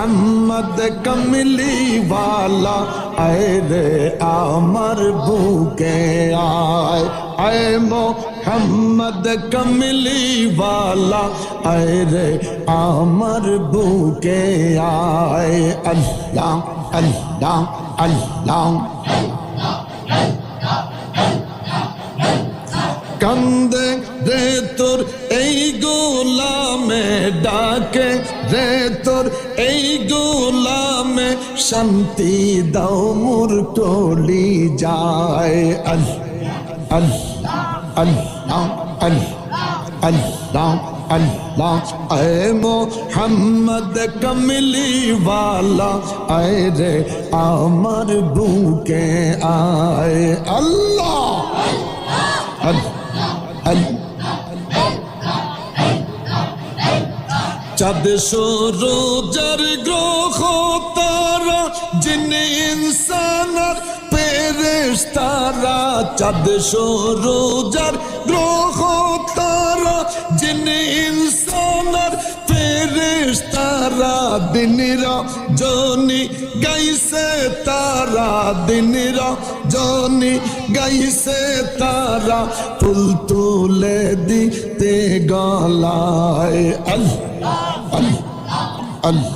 মোহাম্মদ কমলি वाला आए रे आमर भूखे आए आए मोहम्मद कमली वाला आए रे आमर भूखे आए अल्लाह अल्लाह अल्लाह कंदे रे तोर এই গোলামে ডাকে রে তোর এই গোলামে শান্তি দাও মোর টলি যায় আল্লাহ আল্লাহ আল্লাহ আল্লাহ अल्लाह ऐ मोहम्मद कमली वाला आए रे आमर भूखे आए अल्लाह चाँद सूरजेर ग्रह तारा जिन इंसान फेरेश्तारा चाँद सूरजेर ग्रह तारा जिन इंसान फेरेश्तारा दिन रजनी गाइसे तारा दिन रजनी गाइसे तारा फुल तुले दीते गलाए अल्लाह अल्लाह